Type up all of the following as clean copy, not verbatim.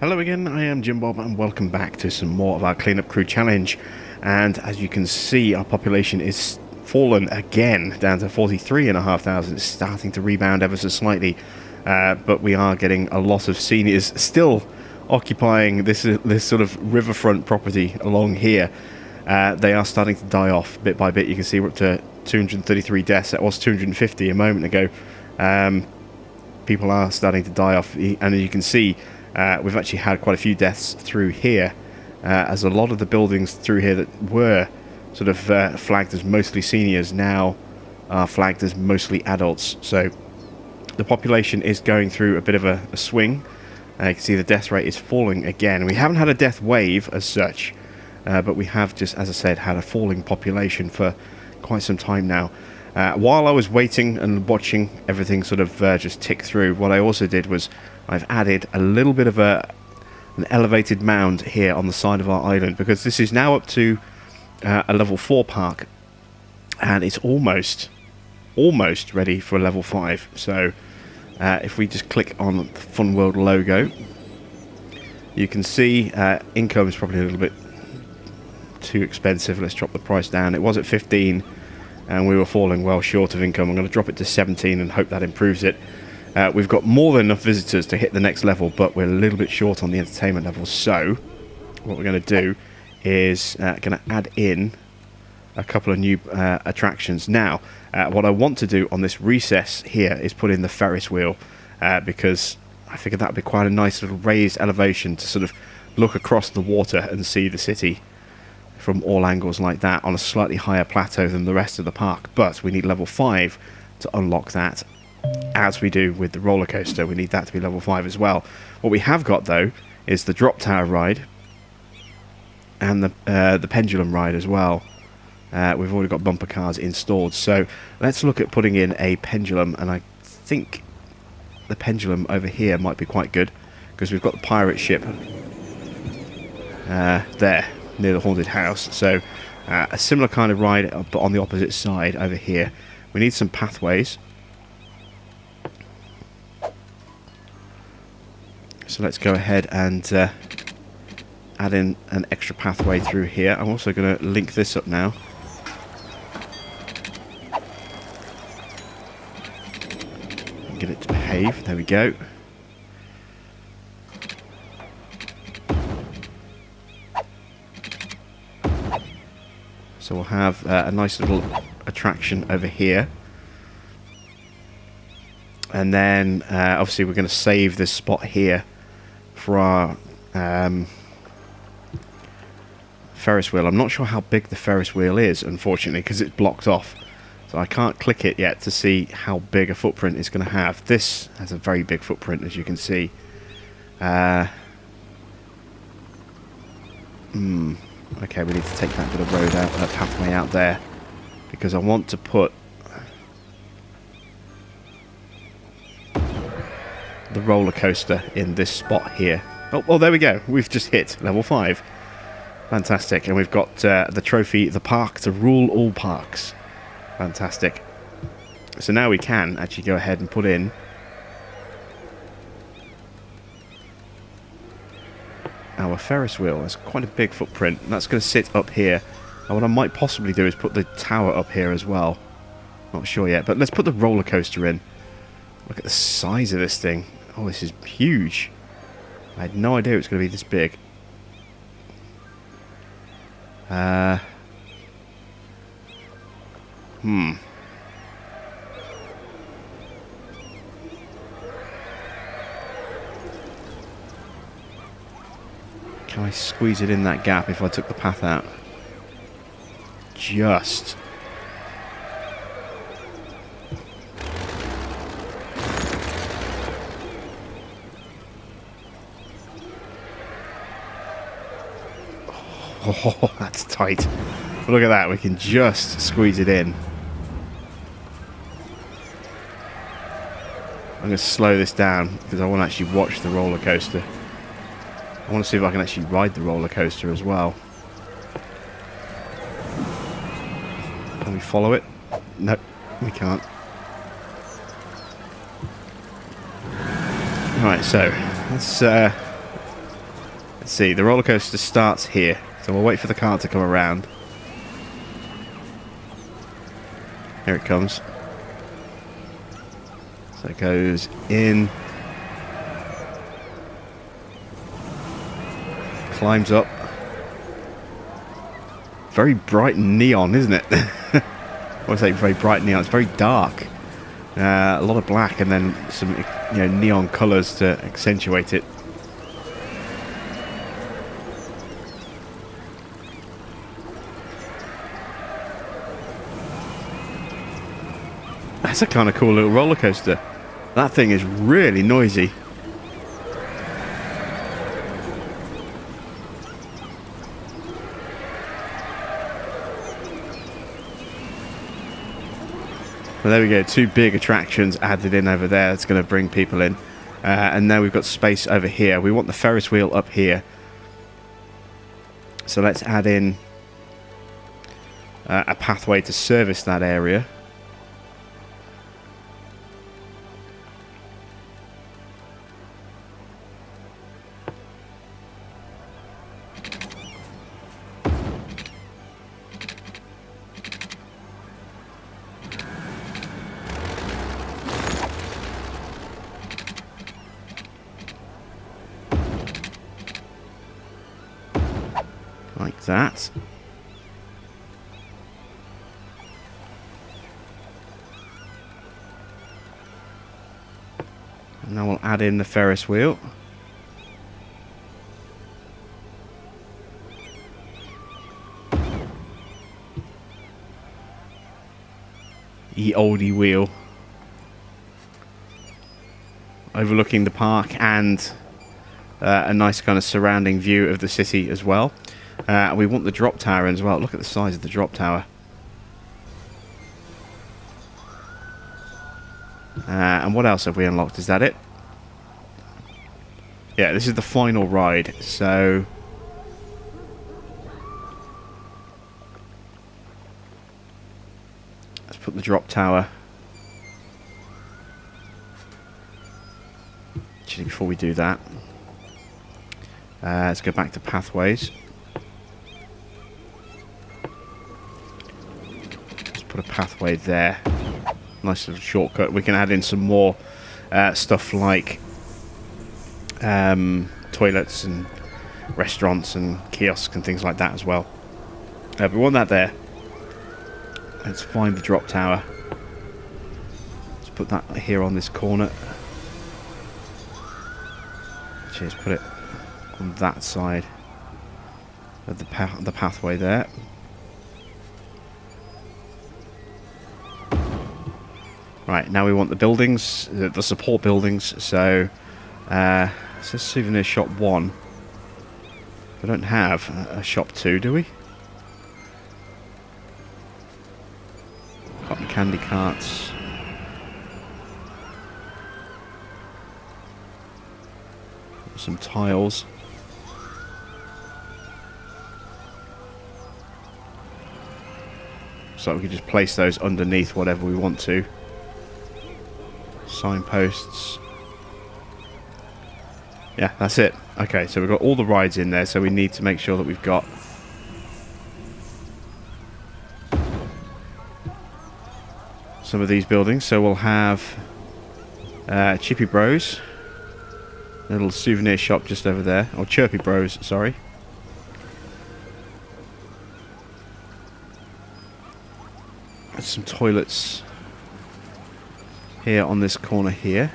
Hello again, I am Jim Bob and welcome back to some more of our Cleanup Crew Challenge. And as you can see, our population is fallen again down to 43,500. It's starting to rebound ever so slightly, but we are getting a lot of seniors still occupying this sort of riverfront property along here. They are starting to die off bit by bit. You can see we're up to 233 deaths. That was 250 a moment ago. People are starting to die off, and as you can see, we've actually had quite a few deaths through here, as a lot of the buildings through here that were sort of flagged as mostly seniors now are flagged as mostly adults. So the population is going through a bit of a swing. You can see the death rate is falling again. We haven't had a death wave as such, but we have just, as I said, had a falling population for quite some time now. While I was waiting and watching everything sort of just tick through, what I also did was I've added a little bit of an elevated mound here on the side of our island, because this is now up to a level 4 park, and it's almost ready for a level 5. So if we just click on the Fun World logo, you can see income is probably a little bit too expensive. Let's drop the price down. It was at 15 and we were falling well short of income. I'm going to drop it to 17 and hope that improves it. We've got more than enough visitors to hit the next level, but we're a little bit short on the entertainment level. So what we're going to do is going to add in a couple of new attractions. Now, what I want to do on this recess here is put in the Ferris wheel, because I figured that would be quite a nice little raised elevation to sort of look across the water and see the city from all angles like that on a slightly higher plateau than the rest of the park. But we need level 5 to unlock that, as we do with the roller coaster. We need that to be level 5 as well. What we have got though is the drop tower ride and the pendulum ride as well. We've already got bumper cars installed, so let's look at putting in a pendulum, and I think the pendulum over here might be quite good, because we've got the pirate ship there near the haunted house. So a similar kind of ride, but on the opposite side over here. We need some pathways, so let's go ahead and add in an extra pathway through here. I'm also going to link this up now. Get it to behave. There we go. So we'll have a nice little attraction over here. And then obviously we're going to save this spot here for our Ferris wheel. I'm not sure how big the Ferris wheel is, unfortunately, because it's blocked off. So I can't click it yet to see how big a footprint it's going to have. This has a very big footprint, as you can see. Okay, we need to take that bit of road out, pathway out there, because I want to put the roller coaster in this spot here. Oh, well, there we go. We've just hit level 5. Fantastic. And we've got the trophy, the park to rule all parks. Fantastic. So now we can actually go ahead and put in our Ferris wheel. That's quite a big footprint. That's going to sit up here. And what I might possibly do is put the tower up here as well. Not sure yet, but let's put the roller coaster in. Look at the size of this thing. Oh, this is huge. I had no idea it was going to be this big. Can I squeeze it in that gap if I took the path out? Just. Oh, that's tight. But look at that, we can just squeeze it in. I'm going to slow this down because I want to actually watch the roller coaster. I want to see if I can actually ride the roller coaster as well. Can we follow it? No, we can't. Right, so let's Let's see, the roller coaster starts here, so we'll wait for the car to come around. Here it comes. So it goes in, climbs up. Very bright neon, isn't it? I say very bright neon. It's very dark. A lot of black and then some, you know, neon colours to accentuate it. That's a kind of cool little roller coaster. That thing is really noisy. Well, there we go. 2 big attractions added in over there. That's going to bring people in. And now we've got space over here. We want the Ferris wheel up here. So let's add in a pathway to service that area. Like that. And now we'll add in the Ferris wheel. Ye oldie wheel. Overlooking the park and a nice kind of surrounding view of the city as well. We want the drop tower as well. Look at the size of the drop tower. And what else have we unlocked? Is that it? Yeah, this is the final ride. So let's put the drop tower. Actually, before we do that, let's go back to pathways. Put a pathway there. Nice little shortcut. We can add in some more stuff like toilets and restaurants and kiosks and things like that as well. We want that there. Let's find the drop tower. Let's put that here on this corner. Actually, let's put it on that side of the pathway there. Right, now we want the buildings, the support buildings. So, it says souvenir shop 1. We don't have a shop 2, do we? Cotton candy carts. Some tiles. So we can just place those underneath whatever we want to. Signposts. Yeah, that's it. Okay, so we've got all the rides in there, so we need to make sure that we've got some of these buildings. So we'll have Chippy Bros, a little souvenir shop just over there, or Chirpy Bros, sorry. There's some toilets here on this corner here.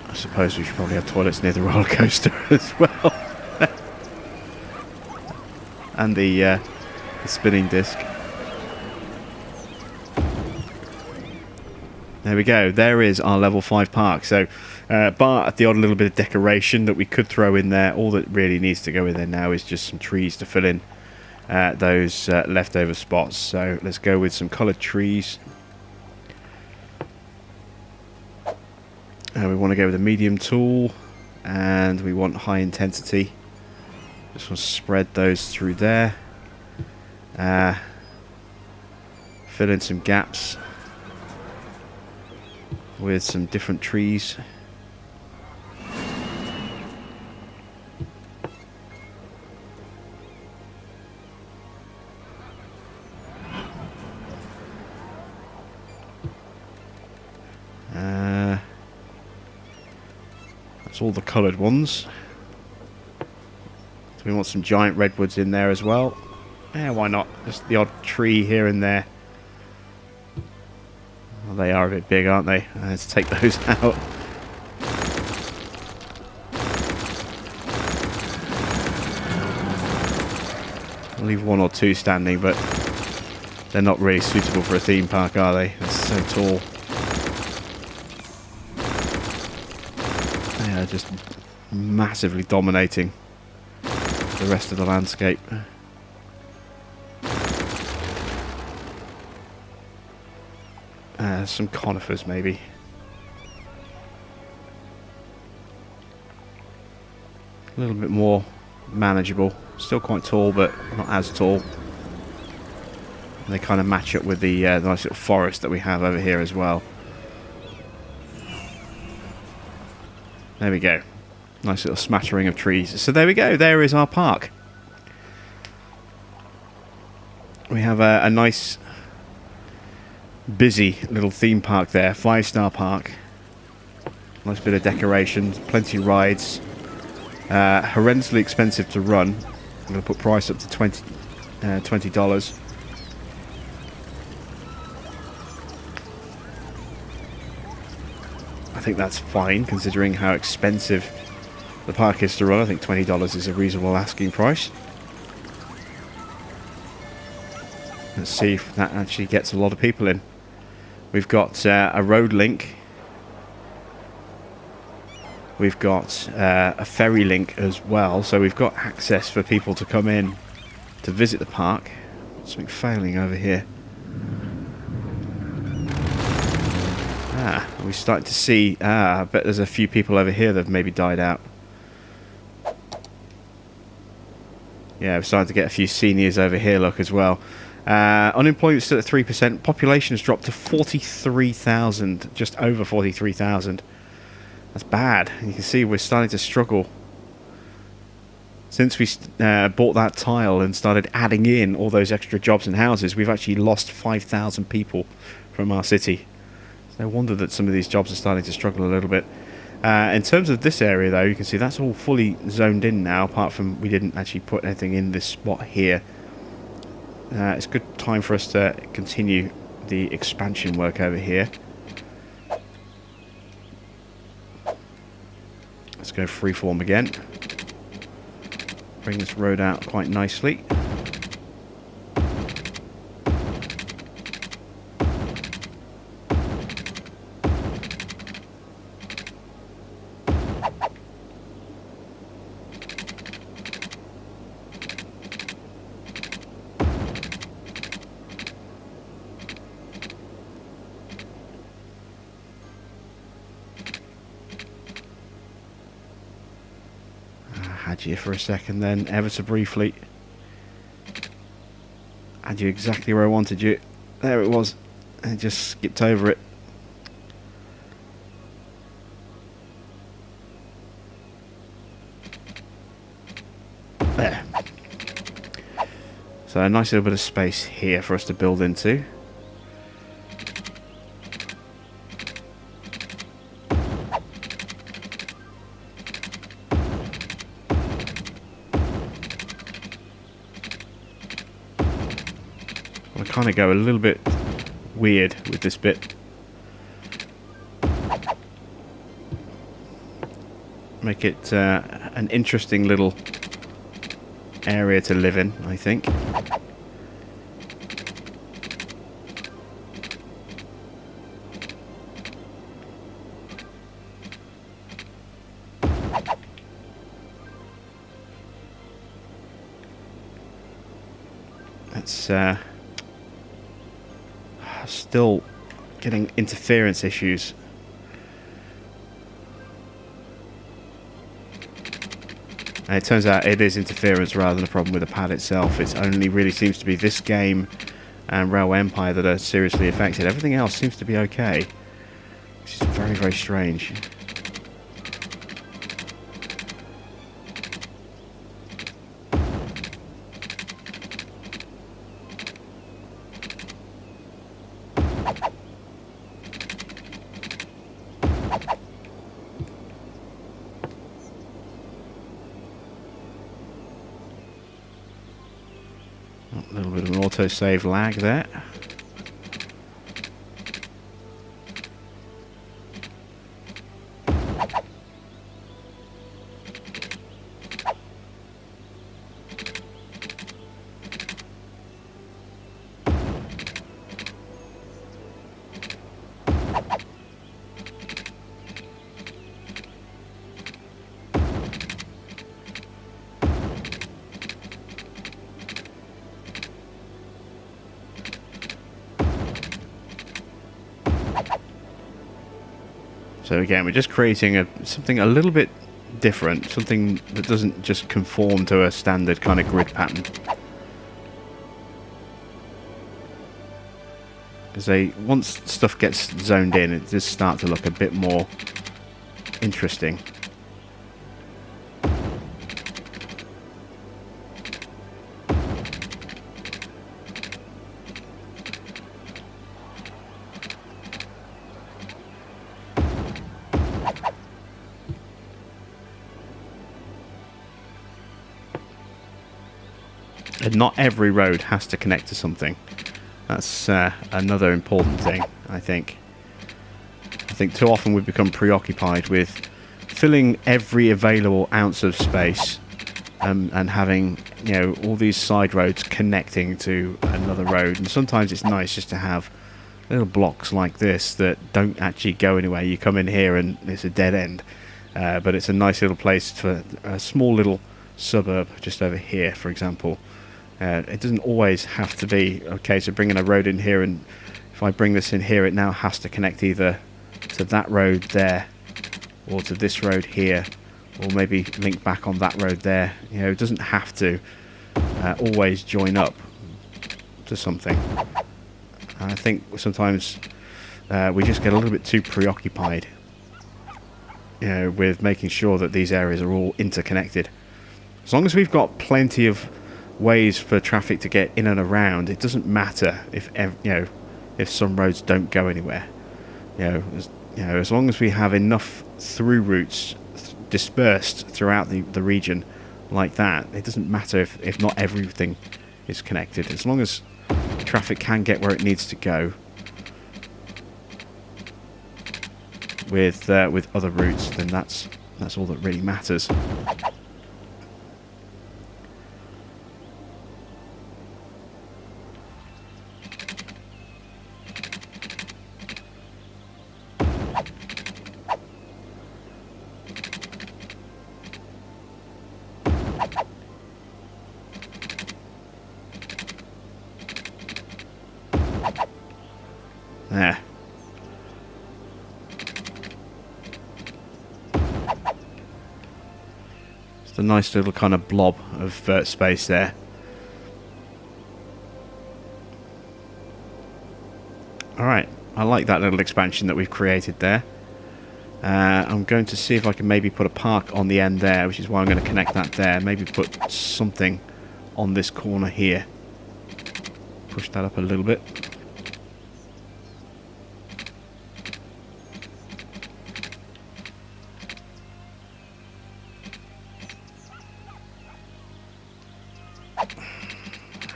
I suppose we should probably have toilets near the roller coaster as well. And the spinning disc. There we go. There is our level 5 park. So, bar the odd little bit of decoration that we could throw in there, all that really needs to go in there now is just some trees to fill in those leftover spots. So let's go with some coloured trees. We want to go with a medium tool, and we want high intensity. Just want to spread those through there. Fill in some gaps. with some different trees. That's all the coloured ones. So we want some giant redwoods in there as well. Yeah, why not? Just the odd tree here and there. Well, they are a bit big, aren't they? Let's take those out. I'll leave one or two standing, but they're not really suitable for a theme park, are they? They're so tall. They are just massively dominating the rest of the landscape. Some conifers, maybe. A little bit more manageable. Still quite tall, but not as tall. And they kind of match up with the nice little forest that we have over here as well. There we go. Nice little smattering of trees. So there we go. There is our park. We have a nice, busy little theme park there. 5-star park. Nice bit of decorations. Plenty of rides. Horrendously expensive to run. I'm going to put price up to $20. I think that's fine considering how expensive the park is to run. I think $20 is a reasonable asking price. Let's see if that actually gets a lot of people in. We've got a road link. We've got a ferry link as well, so we've got access for people to come in to visit the park. Something failing over here. We start to see, I bet there's a few people over here that have maybe died out. Yeah, we're starting to get a few seniors over here, look, as well. Unemployment's still at 3%. Population has dropped to 43,000, just over 43,000. That's bad. You can see we're starting to struggle. Since we bought that tile and started adding in all those extra jobs and houses, we've actually lost 5,000 people from our city. It's no wonder that some of these jobs are starting to struggle a little bit. In terms of this area, though, you can see that's all fully zoned in now, apart from we didn't actually put anything in this spot here. It's a good time for us to continue the expansion work over here. Let's go freeform again. Bring this road out quite nicely. Had you for a second then, ever so briefly. Had you exactly where I wanted you. There it was. I just skipped over it. There. So a nice little bit of space here for us to build into. Kind of go a little bit weird with this bit. Make it an interesting little area to live in, I think. It's still getting interference issues. And it turns out it is interference rather than a problem with the pad itself. It only really seems to be this game and Railway Empire that are seriously affected. Everything else seems to be okay. which is very, very strange. A little bit of an autosave lag there. So again, we're just creating something a little bit different, something that doesn't just conform to a standard kind of grid pattern. Because once stuff gets zoned in, it does start to look a bit more interesting. And not every road has to connect to something. That's another important thing, I think. I think too often we've become preoccupied with filling every available ounce of space and having, you know, all these side roads connecting to another road. And sometimes it's nice just to have little blocks like this that don't actually go anywhere. You come in here and it's a dead end. But it's a nice little place for a small little suburb just over here, for example. It doesn't always have to be a case of bringing a road in here, and if I bring this in here, it now has to connect either to that road there or to this road here, or maybe link back on that road there. You know, it doesn't have to always join up to something. And I think sometimes we just get a little bit too preoccupied, you know, with making sure that these areas are all interconnected. As long as we've got plenty of ways for traffic to get in and around, it doesn't matter if if some roads don't go anywhere. As long as we have enough through routes dispersed throughout the region like that, it doesn't matter if not everything is connected. As long as traffic can get where it needs to go with other routes, then that's all that really matters. There. It's a nice little kind of blob of space there. Alright, I like that little expansion that we've created there. I'm going to see if I can maybe put a park on the end there, which is why I'm going to connect that there. Maybe put something on this corner here. Push that up a little bit.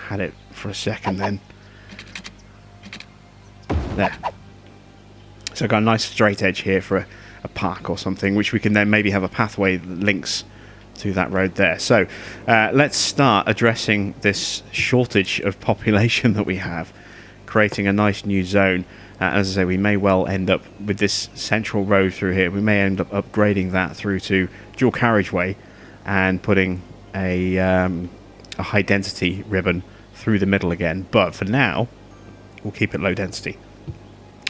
Had it for a second then. There. So I've got a nice straight edge here for a park or something, which we can then maybe have a pathway that links to that road there. So let's start addressing this shortage of population that we have, creating a nice new zone. As I say, we may well end up with this central road through here. We may end up upgrading that through to dual carriageway and putting a high density ribbon through the middle again, but for now we'll keep it low density.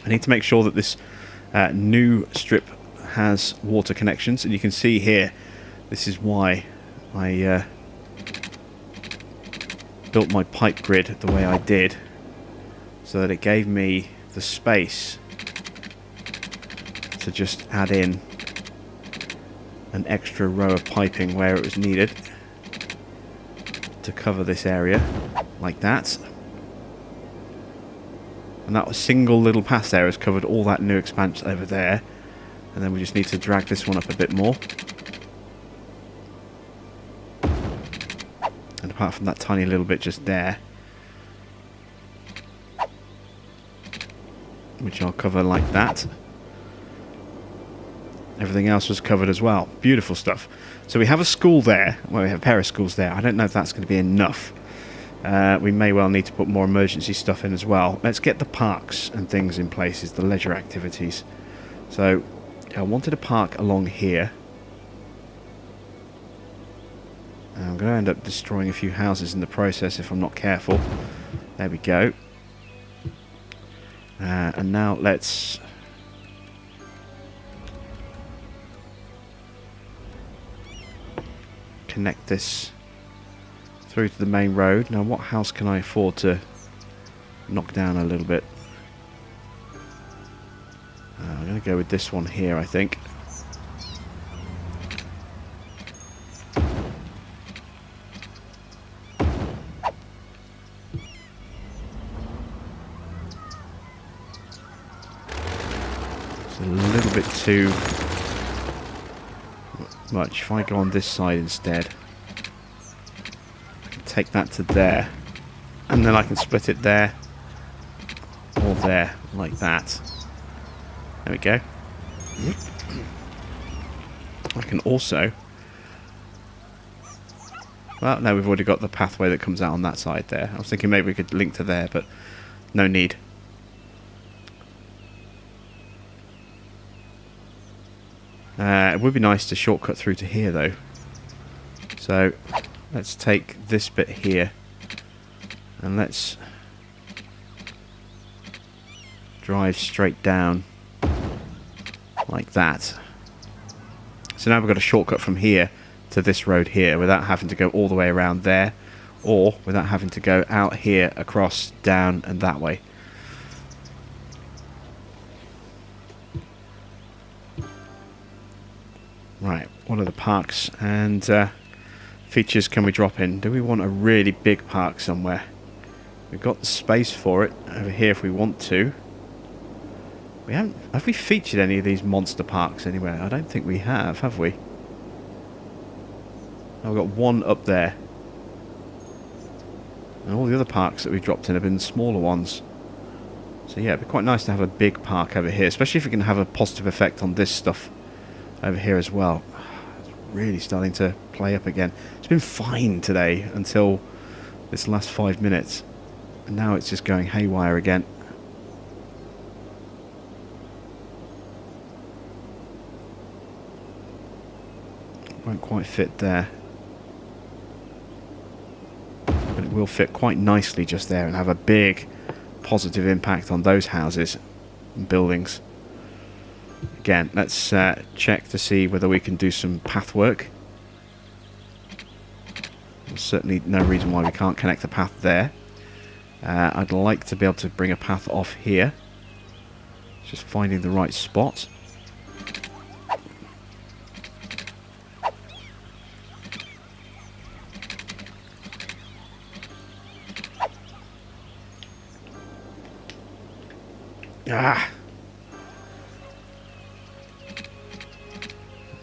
I need to make sure that this new strip has water connections, and you can see here this is why I built my pipe grid the way I did, so that it gave me the space to just add in an extra row of piping where it was needed to cover this area, like that. And that single little pass there has covered all that new expanse over there. And then we just need to drag this one up a bit more. And apart from that tiny little bit just there, which I'll cover like that, everything else was covered as well. Beautiful stuff. So we have a school there. Well, we have a pair of schools there. I don't know if that's going to be enough. We may well need to put more emergency stuff in as well. Let's get the parks and things in places, the leisure activities. So I wanted a park along here. I'm going to end up destroying a few houses in the process if I'm not careful. There we go. And now let's connect this through to the main road. Now, what house can I afford to knock down a little bit? I'm going to go with this one here, I think. It's a little bit too much. If I go on this side instead, take that to there, and then I can split it there or there, like that. There we go. I can also... Well, no, we've already got the pathway that comes out on that side there. I was thinking maybe we could link to there, but no need. It would be nice to shortcut through to here, though. So let's take this bit here and let's drive straight down like that. So now we've got a shortcut from here to this road here without having to go all the way around there, or without having to go out here, across, down and that way. Right, what are the parks and features can we drop in? Do we want a really big park somewhere? We've got the space for it over here if we want to. We haven't... Have we featured any of these monster parks anywhere? I don't think we have we? Oh, we've got one up there. And all the other parks that we've dropped in have been smaller ones. So yeah, it'd be quite nice to have a big park over here, especially if we can have a positive effect on this stuff over here as well. It's really starting to play up again. It's been fine today until this last 5 minutes. And now it's just going haywire again. Won't quite fit there. But it will fit quite nicely just there and have a big positive impact on those houses and buildings. Again, let's check to see whether we can do some path work. There's certainly no reason why we can't connect a path there. I'd like to be able to bring a path off here. Just finding the right spot. Ah!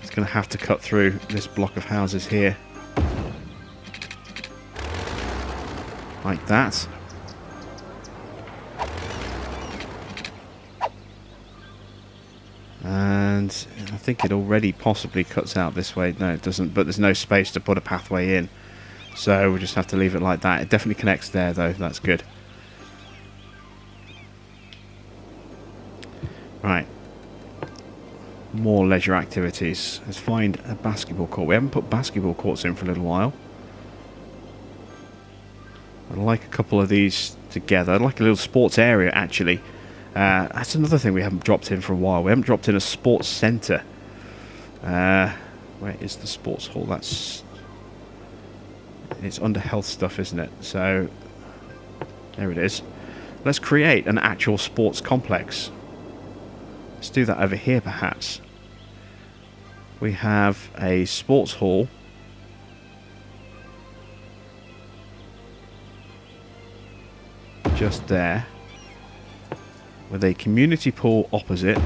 It's going to have to cut through this block of houses here. Like that. And I think it already possibly cuts out this way. No, it doesn't, but there's no space to put a pathway in. So we'll just have to leave it like that. It definitely connects there, though. That's good. Right. More leisure activities. Let's find a basketball court. We haven't put basketball courts in for a little while. I'd like a couple of these together. I'd like a little sports area, actually. That's another thing we haven't dropped in for a while. We haven't dropped in a sports centre. Where is the sports hall? It's under health stuff, isn't it? So, there it is. Let's create an actual sports complex. Let's do that over here, perhaps. We have a sports hall. Just there. With a community pool opposite.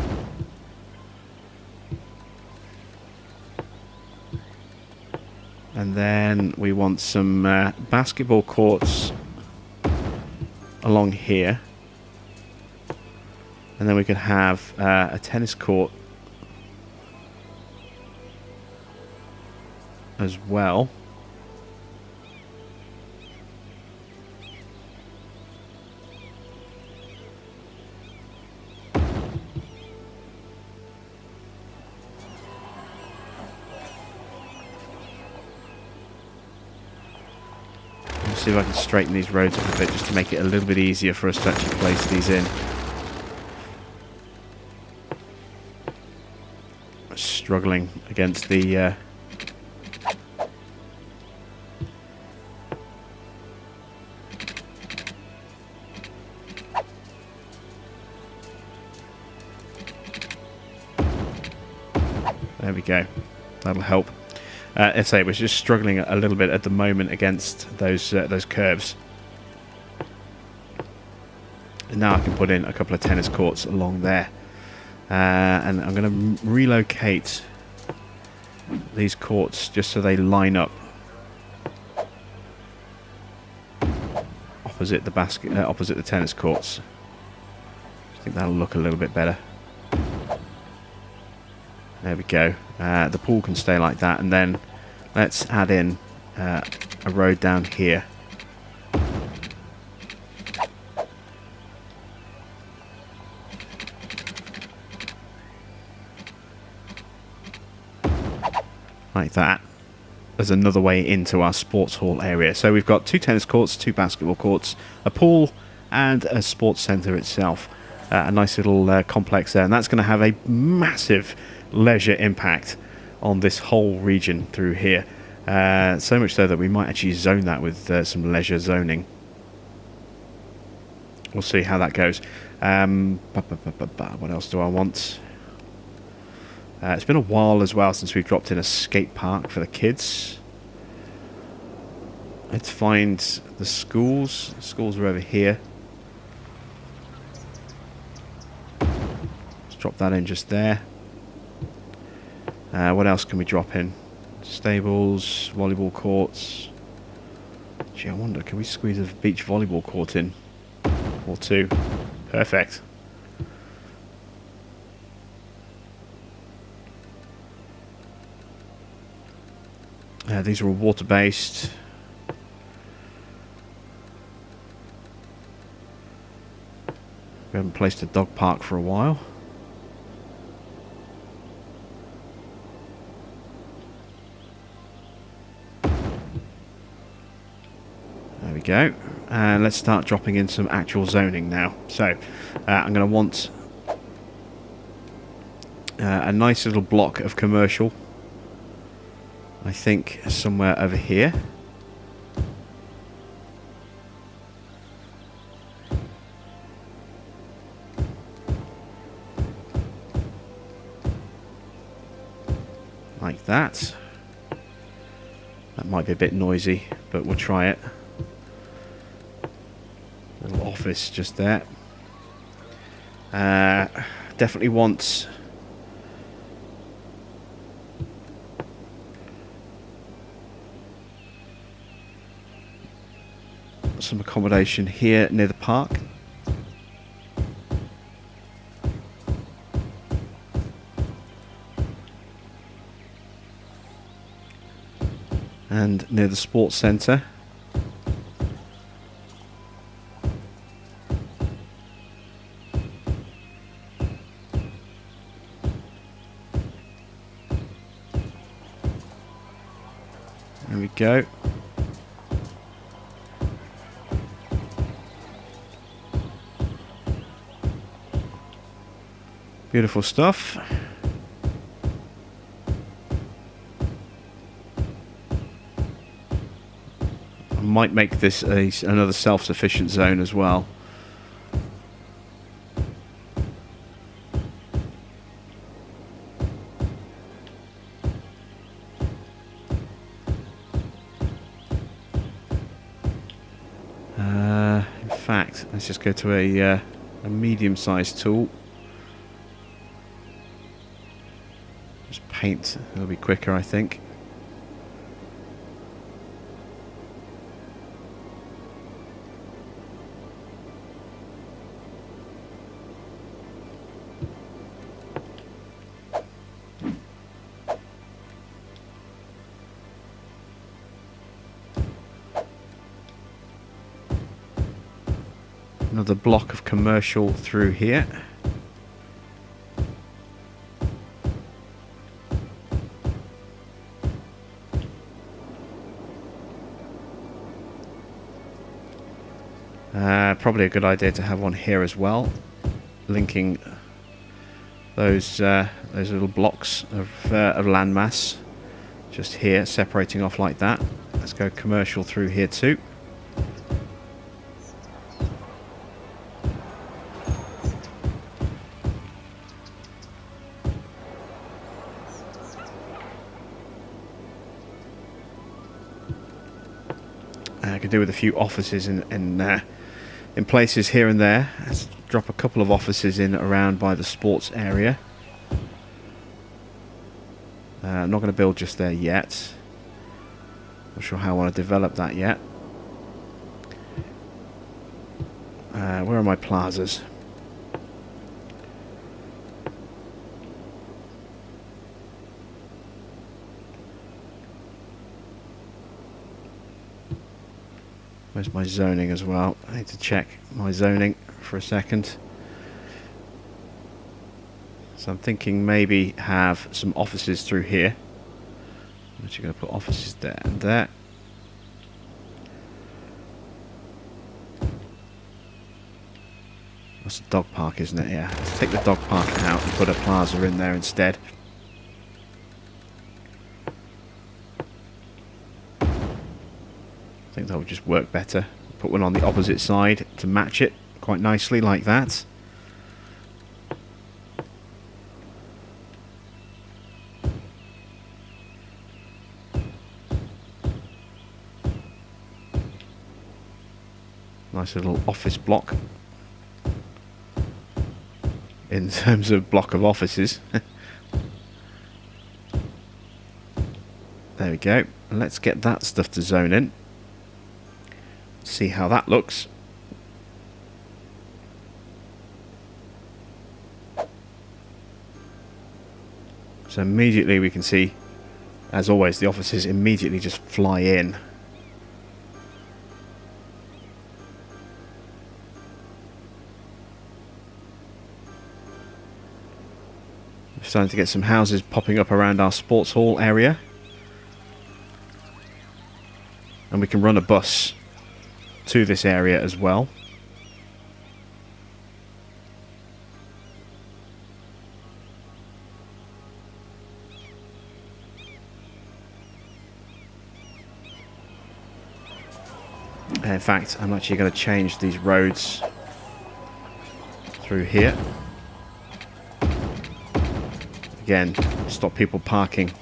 And then we want some basketball courts along here. And then we could have a tennis court as well. Let's see if I can straighten these roads up a bit just to make it a little bit easier for us to actually place these in. Struggling against the there we go. That'll help. I say we're just struggling a little bit at the moment against those curves. And now I can put in a couple of tennis courts along there. And I'm going to relocate these courts just so they line up opposite the opposite the tennis courts. I think that'll look a little bit better. There we go. The pool can stay like that, and then let's add in a road down here. Like that. There's another way into our sports hall area. So we've got 2 tennis courts, 2 basketball courts, a pool, and a sports centre itself. A nice little complex there, and that's going to have a massive leisure impact on this whole region through here. So much so that we might actually zone that with some leisure zoning. We'll see how that goes. What else do I want? It's been a while as well since we've dropped in a skate park for the kids. Let's find the schools. The schools are over here. Let's drop that in just there. What else can we drop in? Stables, volleyball courts. Gee, I wonder, can we squeeze a beach volleyball court in? Or 2. Perfect. These are all water-based. We haven't placed a dog park for a while. There we go. Let's start dropping in some actual zoning now. So, I'm going to want a nice little block of commercial. I think somewhere over here. Like that. That might be a bit noisy, but we'll try it. Little office just there. Definitely want some accommodation here near the park. And near the sports centre. There we go. Beautiful stuff. I might make this another self-sufficient zone as well. Let's just go to a medium-sized tool. Just paint, it'll be quicker, I think. Another block of commercial through here. Probably a good idea to have one here as well, linking those little blocks of landmass just here, separating off like that. Let's go commercial through here too. I could do with a few offices in places here and there. Let's drop a couple of offices in around by the sports area. I'm not going to build just there yet. Not sure how I want to develop that yet. Where are my plazas? Where's my zoning as well? I need to check my zoning for a second. So I'm thinking maybe have some offices through here. I'm actually going to put offices there and there. That's a dog park, isn't it? Yeah. Let's take the dog park out and put a plaza in there instead. I think that would just work better. Put one on the opposite side to match it quite nicely like that. Nice little office block in terms of block of offices. There we go. Let's get that stuff to zone in. See how that looks. So immediately we can see, as always, the offices immediately just fly in. We're starting to get some houses popping up around our sports hall area. And we can run a bus to this area as well. In fact, I'm actually going to change these roads through here. Again, stop people parking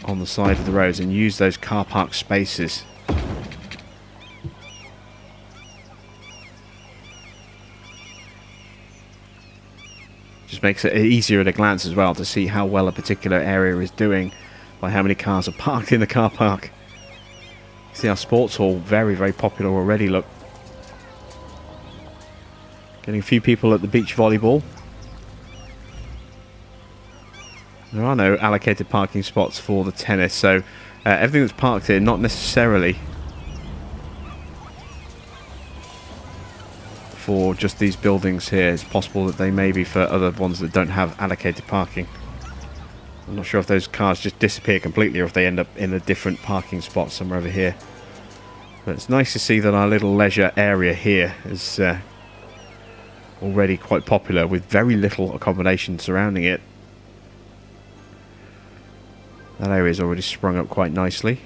on the side of the roads and use those car park spaces. Just makes it easier at a glance as well to see how well a particular area is doing by how many cars are parked in the car park. See our sports hall, very, very popular already, look. Getting a few people at the beach volleyball. There are no allocated parking spots for the tennis, so everything that's parked here, not necessarily for just these buildings here. It's possible that they may be for other ones that don't have allocated parking. I'm not sure if those cars just disappear completely or if they end up in a different parking spot somewhere over here. But it's nice to see that our little leisure area here is already quite popular with very little accommodation surrounding it. That area is already sprung up quite nicely.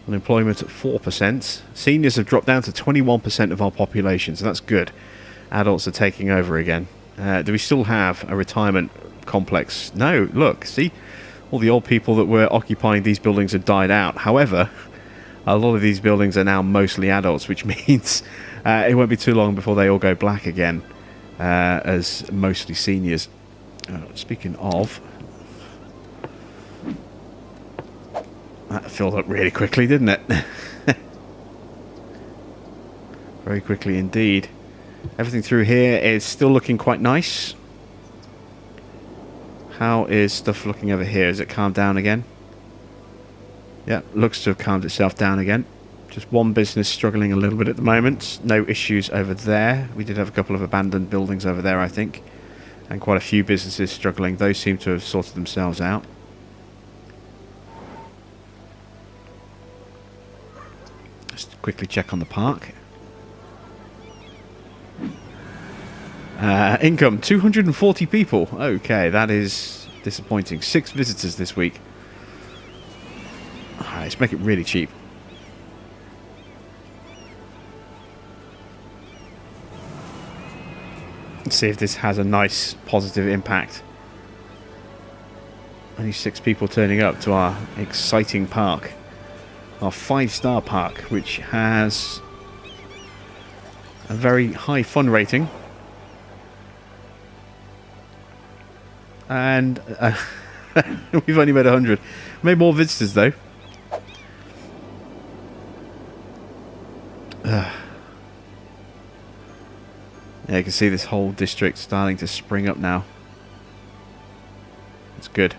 Unemployment at 4%. Seniors have dropped down to 21% of our population, so that's good. Adults are taking over again. Do we still have a retirement complex? No, look, see, all the old people that were occupying these buildings had died out. However, a lot of these buildings are now mostly adults, which means it won't be too long before they all go black again as mostly seniors. Speaking of, that filled up really quickly, didn't it? Very quickly indeed. Everything through here is still looking quite nice. How is stuff looking over here? Is it calmed down again? Yeah, looks to have calmed itself down again. Just one business struggling a little bit at the moment. No issues over there. We did have a couple of abandoned buildings over there, I think. And quite a few businesses struggling. Those seem to have sorted themselves out. Just quickly check on the park. Income, 240 people. Okay, that is disappointing. 6 visitors this week. Alright, let's make it really cheap. Let's see if this has a nice positive impact. Only 6 people turning up to our exciting park. Our 5-star park, which has a very high fun rating. And we've only made 100. Made more visitors though. Yeah, you can see this whole district starting to spring up now. It's good.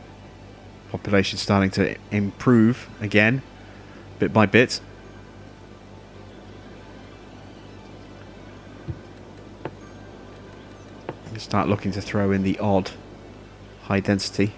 Population starting to improve again, bit by bit. Start looking to throw in the odd high density.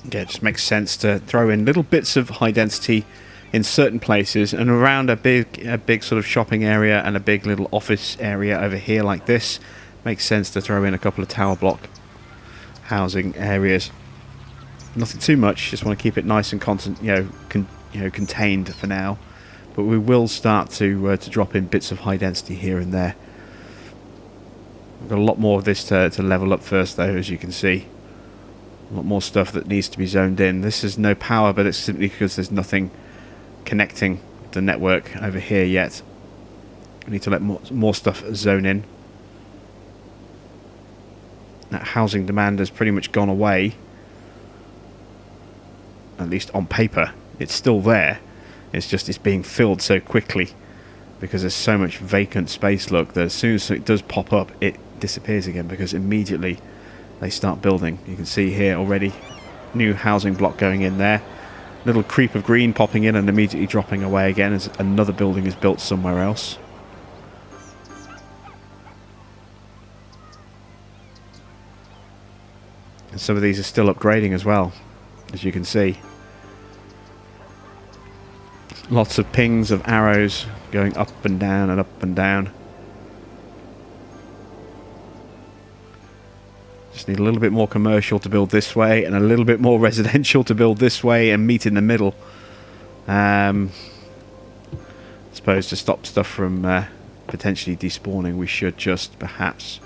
Yeah, it just makes sense to throw in little bits of high density in certain places, and around a big sort of shopping area and a big little office area over here like this. Makes sense to throw in a couple of tower block housing areas. Nothing too much, just want to keep it nice and contained for now. But we will start to drop in bits of high density here and there. We've got a lot more of this to level up first though, as you can see. A lot more stuff that needs to be zoned in. This is no power, but it's simply because there's nothing connecting the network over here yet. We need to let more stuff zone in. That housing demand has pretty much gone away. At least on paper. It's still there. It's just it's being filled so quickly because there's so much vacant space. Look, that as soon as it does pop up, it disappears again because immediately they start building. You can see here already new housing block going in there. Little creep of green popping in and immediately dropping away again as another building is built somewhere else. And some of these are still upgrading as well, as you can see. Lots of pings of arrows going up and down and up and down. Just need a little bit more commercial to build this way and a little bit more residential to build this way and meet in the middle. I suppose to stop stuff from potentially despawning, we should just perhaps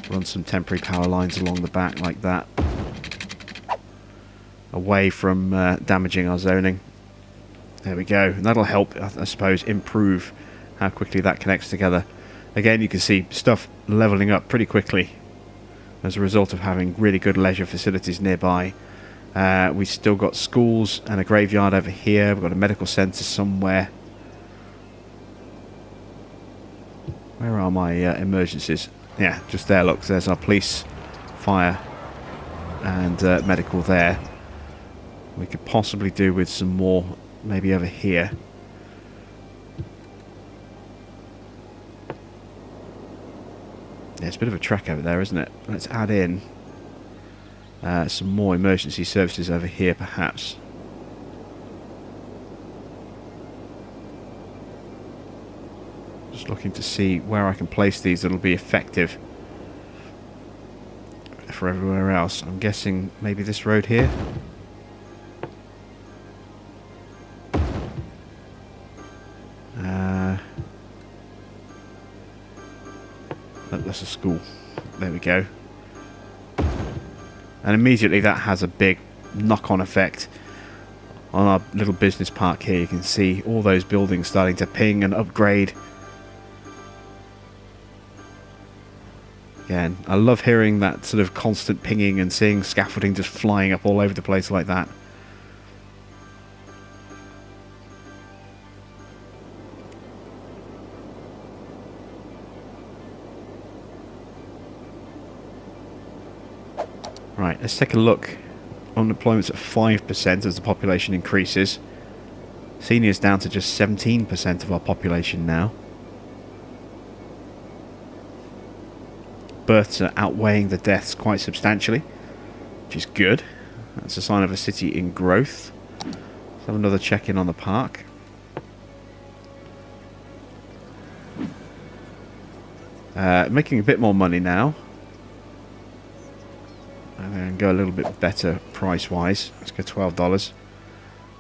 run some temporary power lines along the back like that, away from damaging our zoning. There we go. And that'll help, I suppose, improve how quickly that connects together. Again, you can see stuff leveling up pretty quickly as a result of having really good leisure facilities nearby. We've still got schools and a graveyard over here. We've got a medical centre somewhere. Where are my emergencies? Yeah, just there, look. There's our police, fire, and medical there. We could possibly do with some more, maybe over here. Yeah, it's a bit of a trek over there, isn't it? Let's add in some more emergency services over here, perhaps. Just looking to see where I can place these that'll be effective. for everywhere else. I'm guessing maybe this road here. That's a school. There we go. And immediately that has a big knock-on effect on our little business park here. You can see all those buildings starting to ping and upgrade. Again, I love hearing that sort of constant pinging and seeing scaffolding just flying up all over the place like that. Right, let's take a look. Unemployment's at 5% as the population increases. Seniors down to just 17% of our population now. Births are outweighing the deaths quite substantially, which is good. That's a sign of a city in growth. Let's have another check-in on the park. Making a bit more money now. And go a little bit better price-wise. Let's go $12.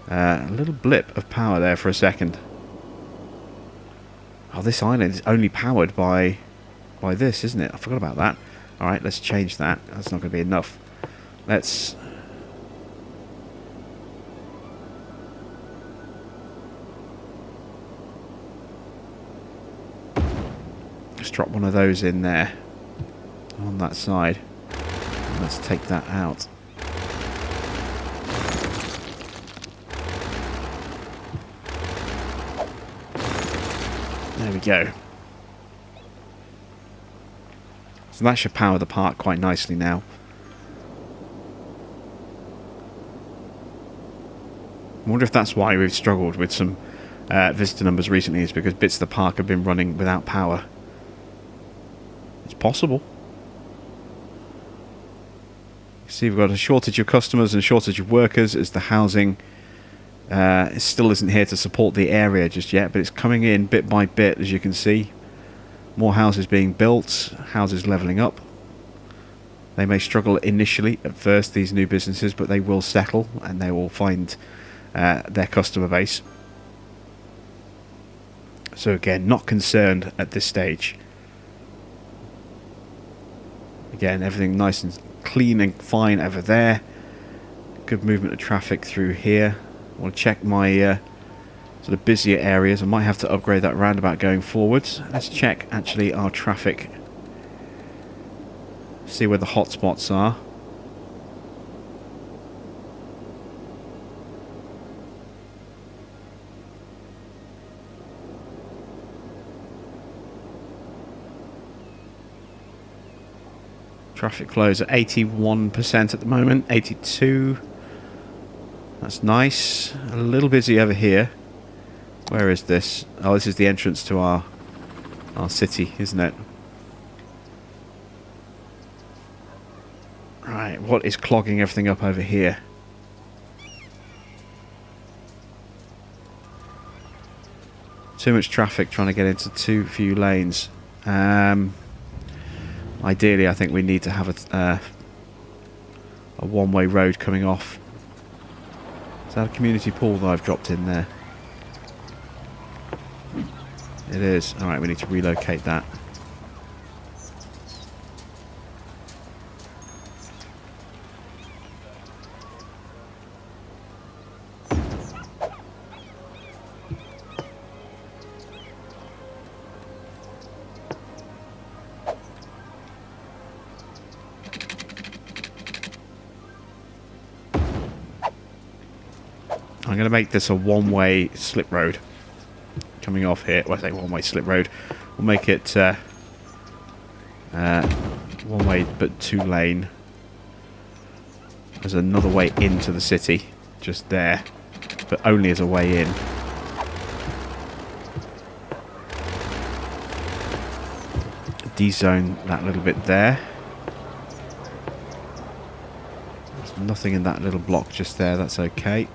A little blip of power there for a second. Oh, this island is only powered by this, isn't it? I forgot about that. Alright, let's change that. That's not going to be enough. Let's... Let's drop one of those in there. On that side. And let's take that out. There we go. So that should power the park quite nicely now. I wonder if that's why we've struggled with some visitor numbers recently, is because bits of the park have been running without power. It's possible. You see, we've got a shortage of customers and a shortage of workers as the housing it still isn't here to support the area just yet, but it's coming in bit by bit, as you can see. More houses being built, houses levelling up. They may struggle initially at first, these new businesses, but they will settle and they will find their customer base. So again, not concerned at this stage. Again, everything nice and clean and fine over there. Good movement of traffic through here. I want to check my sort of busier areas. I might have to upgrade that roundabout going forwards. Let's check actually our traffic. See where the hotspots are. Traffic flows at 81% at the moment, 82. That's nice. A little busy over here. Where is this? Oh, this is the entrance to our city, isn't it? Right, what is clogging everything up over here? Too much traffic trying to get into too few lanes. Ideally, I think we need to have a one-way road coming off. Is that a community pool that I've dropped in there? It is. Alright, we need to relocate that. I'm going to make this a one-way slip road coming off here. Well, I say one-way slip road. We'll make it one-way but two-lane. There's another way into the city just there, but only as a way in. De-zone that little bit there. There's nothing in that little block just there. That's okay.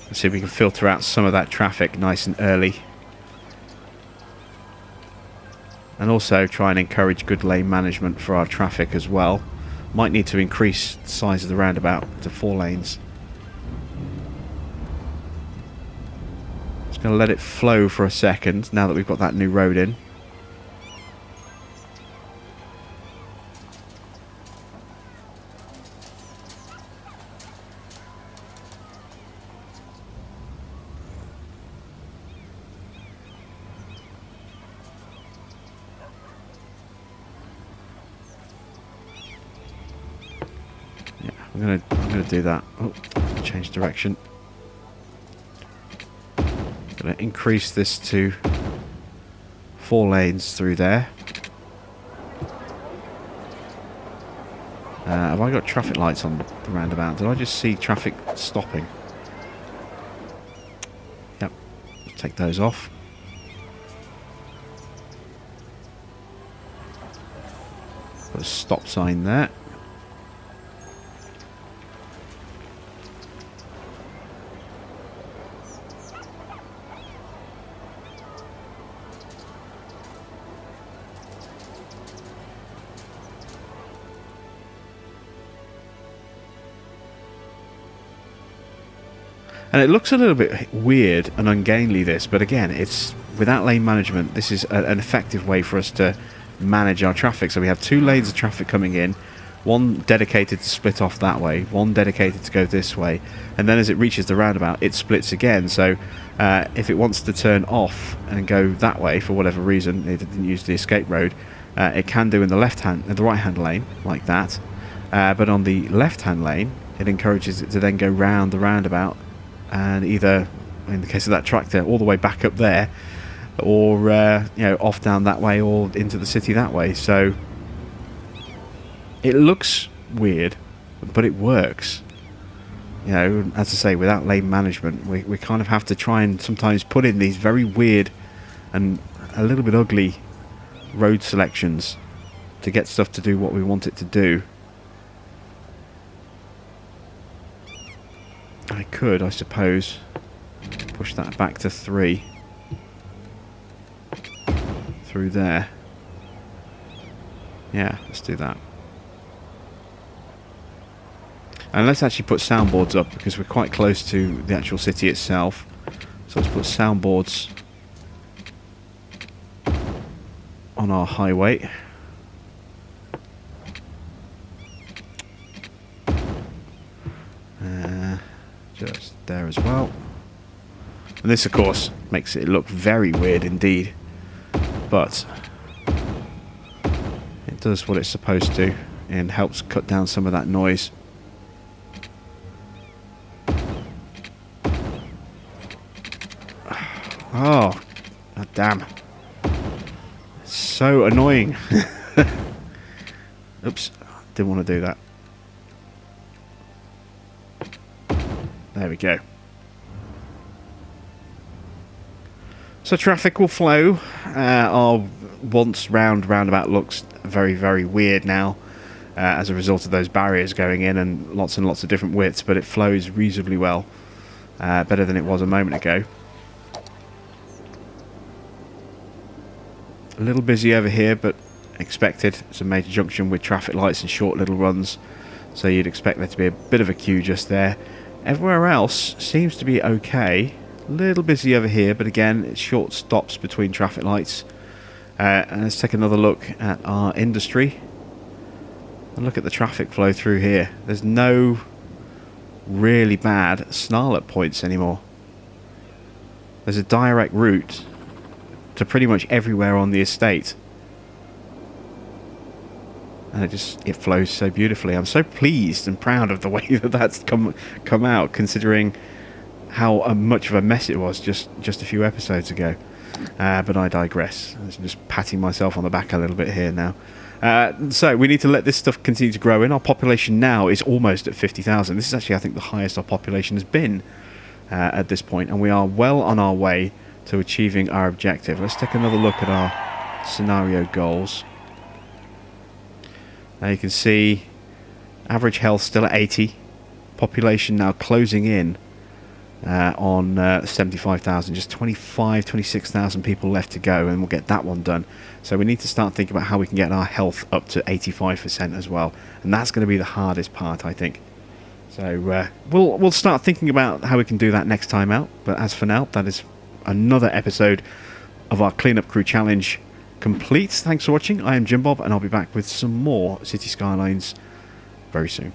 Let's see if we can filter out some of that traffic nice and early. and also try and encourage good lane management for our traffic as well. Might need to increase the size of the roundabout to 4 lanes. Just going to let it flow for a second now that we've got that new road in. I'm gonna do that. Oh, change direction. Gonna increase this to 4 lanes through there. Have I got traffic lights on the roundabout? Did I just see traffic stopping? Yep. Take those off. Put a stop sign there. And it looks a little bit weird and ungainly, this, but again, it's without lane management, this is an effective way for us to manage our traffic. So we have 2 lanes of traffic coming in, one dedicated to split off that way, one dedicated to go this way, and then as it reaches the roundabout, it splits again. So if it wants to turn off and go that way for whatever reason, it didn't use the escape road, it can do in the right-hand lane, like that. But on the left-hand lane, it encourages it to then go round the roundabout, and either, in the case of that tractor, all the way back up there, or you know, off down that way, or into the city that way. So it looks weird, but it works. You know, as I say, without lane management, we kind of have to try and sometimes put in these very weird and a little bit ugly road selections to get stuff to do what we want it to do. I could, I suppose, push that back to 3 through there. Yeah, let's do that. And let's actually put soundboards up, because we're quite close to the actual city itself. So let's put soundboards on our highway. Just there as well. And this, of course, makes it look very weird indeed. But it does what it's supposed to and helps cut down some of that noise. Oh, god damn. It's so annoying. Oops, didn't want to do that. There we go. So traffic will flow. Our once roundabout looks very, very weird now as a result of those barriers going in and lots of different widths, but it flows reasonably well. Better than it was a moment ago. A little busy over here, but expected. It's a major junction with traffic lights and short little runs, so you'd expect there to be a bit of a queue just there. Everywhere else seems to be okay. A little busy over here, but again, it's short stops between traffic lights. And let's take another look at our industry. And look at the traffic flow through here. There's no really bad snarl at points anymore. There's a direct route to pretty much everywhere on the estate. And it flows so beautifully. I'm so pleased and proud of the way that that's come out, considering how much of a mess it was just a few episodes ago. But I digress. I'm just patting myself on the back a little bit here now. So we need to let this stuff continue to grow in. Our population now is almost at 50,000. This is actually, I think, the highest our population has been at this point, and we are well on our way to achieving our objective. Let's take another look at our scenario goals. Now you can see average health still at 80, population now closing in on 75,000. Just 26,000 people left to go, and we'll get that one done. So we need to start thinking about how we can get our health up to 85% as well, and that's going to be the hardest part, I think. So we'll start thinking about how we can do that next time out. But as for now, that is another episode of our Cleanup Crew Challenge complete. Thanks for watching. I am Jim Bob, and I'll be back with some more City Skylines very soon.